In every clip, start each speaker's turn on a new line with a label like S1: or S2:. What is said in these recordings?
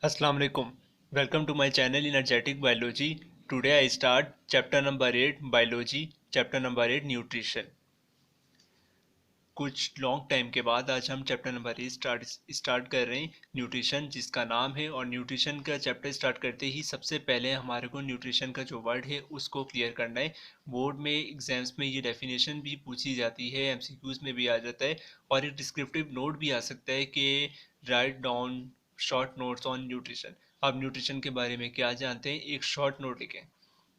S1: Assalamu alaikum. Welcome to my channel Energetic Biology. Today I start chapter number 8 Biology, chapter number 8 Nutrition. कुछ long time के बाद आज हम chapter number 8 start कर रहे हैं न्यूट्रिशन जिसका नाम है। और न्यूट्रिशन का चैप्टर स्टार्ट करते ही सबसे पहले हमारे को न्यूट्रिशन का जो वर्ड है उसको क्लियर करना है। बोर्ड में एग्जाम्स में ये डेफिनेशन भी पूछी जाती है, एमसीक्यूज में भी आ जाता है और एक डिस्क्रिप्टिव नोट भी आ सकता है कि write down short notes on nutrition. आप न्यूट्रिशन के बारे में क्या जानते हैं, एक शॉर्ट नोट लिखें।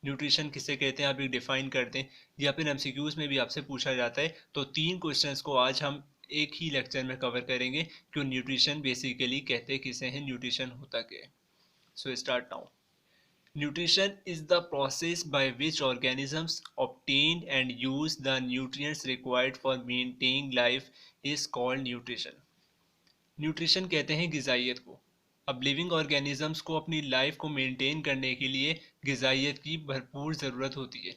S1: न्यूट्रिशन किसे कहते हैं आप एक डिफाइन करते हैं, या फिर एमसीक्यूज में भी आपसे पूछा जाता है। तो 3 क्वेश्चंस को आज हम एक ही लेक्चर में कवर करेंगे कि न्यूट्रिशन बेसिकली कहते किसे हैं, न्यूट्रिशन होता क्या है। So start now. Nutrition is the process by which organisms obtain and use the nutrients required for maintaining life is called nutrition. Nutrition कहते हैं ग़िज़ाइयत को। अब लिविंग ऑर्गेनिजम्स को अपनी लाइफ को मेंटेन करने के लिए ग़िज़ाइयत की भरपूर ज़रूरत होती है।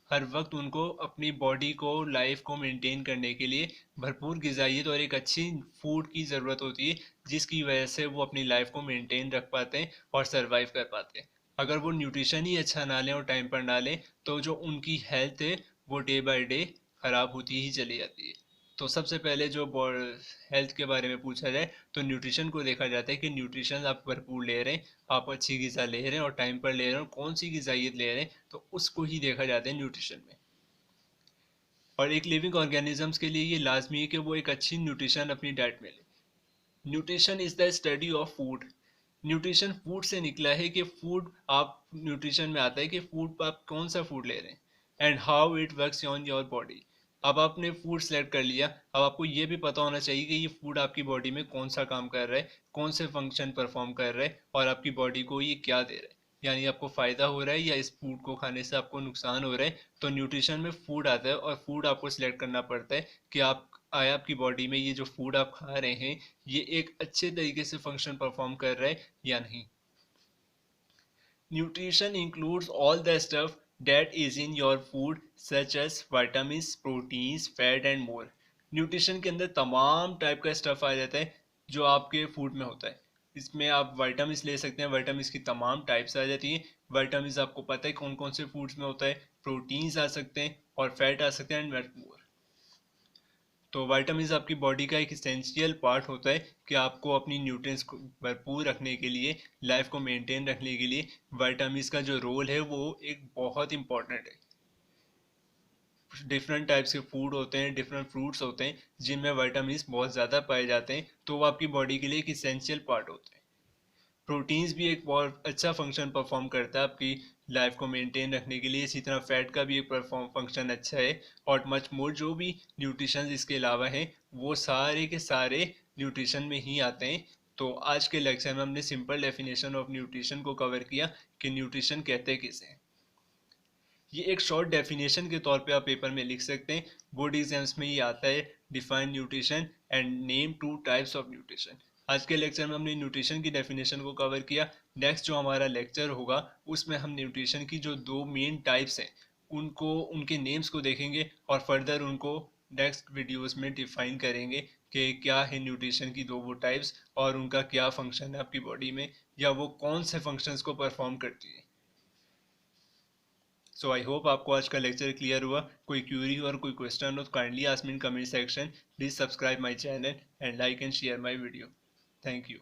S1: हर वक्त उनको अपनी बॉडी को, लाइफ को मेंटेन करने के लिए भरपूर ग़िज़ाइयत और एक अच्छी फूड की ज़रूरत होती है, जिसकी वजह से वो अपनी लाइफ को मेंटेन रख पाते हैं और सर्वाइव कर पाते हैं। अगर वो न्यूट्रिशन ही अच्छा ना लें और टाइम पर ना लें तो जो उनकी हेल्थ है वो डे बाय डे ख़राब होती ही चली जाती है। तो सबसे पहले जो हेल्थ के बारे में पूछा जाए तो न्यूट्रिशन को देखा जाता है कि न्यूट्रिशन आप भरपूर ले रहे हैं, आप अच्छी ग़िज़ा ले रहे हैं और टाइम पर ले रहे हैं और कौन सी ग़िज़ाइयत ले रहे हैं, तो उसको ही देखा जाता है न्यूट्रिशन में। और एक लिविंग ऑर्गेनिजम्स के लिए ये लाजमी है कि वो एक अच्छी न्यूट्रिशन अपनी डाइट में ले। Nutrition is the study of food. Nutrition food से निकला है कि फूड आप न्यूट्रिशन में आता है कि फूड आप कौन सा फूड ले रहे हैं and how it works on your body. अब आपने फूड सेलेक्ट कर लिया, अब आपको ये भी पता होना चाहिए कि ये फूड आपकी बॉडी में कौन सा काम कर रहा है, कौन से फंक्शन परफॉर्म कर रहा है और आपकी बॉडी को ये क्या दे रहा है, यानी आपको फ़ायदा हो रहा है या इस फूड को खाने से आपको नुकसान हो रहा है। तो न्यूट्रिशन में फूड आता है और फूड आपको सिलेक्ट करना पड़ता है कि आप आया आपकी बॉडी में ये जो फूड आप खा रहे हैं ये एक अच्छे तरीके से फंक्शन परफॉर्म कर रहा है या नहीं। Nutrition includes all the stuff that is in your food such as vitamins, proteins, fat and more. Nutrition के अंदर तमाम टाइप का स्टफ आ जाता है जो आपके फूड में होता है। इसमें आप विटामिन्स ले सकते हैं, विटामिन्स की तमाम टाइप्स आ जाती हैं। विटामिन्स आपको पता है कौन कौन से फूड्स में होता है, प्रोटीन्स आ सकते हैं और फैट आ सकते हैं एंड मच मोर। तो विटामिन्स आपकी बॉडी का एक इसेंशियल पार्ट होता है कि आपको अपनी न्यूट्रिएंट्स को भरपूर रखने के लिए, लाइफ को मेंटेन रखने के लिए विटामिन्स का जो रोल है वो एक बहुत इंपॉर्टेंट है। डिफरेंट टाइप्स के फूड होते हैं, डिफरेंट फ्रूट्स होते हैं जिनमें विटामिन्स बहुत ज़्यादा पाए जाते हैं, तो वो आपकी बॉडी के लिए एक इसेंशियल पार्ट होते हैं। प्रोटीन्स भी एक बहुत अच्छा फंक्शन परफॉर्म करता है आपकी लाइफ को मेंटेन रखने के लिए। इसी तरह फैट का भी एक परफॉर्म फंक्शन अच्छा है और मच मोर जो भी न्यूट्रिशन इसके अलावा हैं वो सारे के सारे न्यूट्रिशन में ही आते हैं। तो आज के लेक्चर में हमने सिंपल डेफिनेशन ऑफ न्यूट्रिशन को कवर किया कि न्यूट्रिशन कहते किसे हैं। ये एक शॉर्ट डेफिनेशन के तौर पे आप पेपर में लिख सकते हैं, बोर्ड एग्जाम्स में ये आता है, define nutrition and name 2 types of nutrition. आज के लेक्चर में हमने न्यूट्रिशन की डेफिनेशन को कवर किया। नेक्स्ट जो हमारा लेक्चर होगा उसमें हम न्यूट्रिशन की जो 2 मेन टाइप्स हैं उनको, उनके नेम्स को देखेंगे और फर्दर उनको नेक्स्ट वीडियोस में डिफाइन करेंगे कि क्या है न्यूट्रिशन की 2 वो टाइप्स और उनका क्या फंक्शन है आपकी बॉडी में, या वो कौन से फंक्शंस को परफॉर्म करती है। सो आई होप आपको आज का लेक्चर क्लियर हुआ। कोई क्यूरी और कोई क्वेश्चन हो तो kindly ask me in comment section. Please subscribe my channel and like and share my video. Thank you.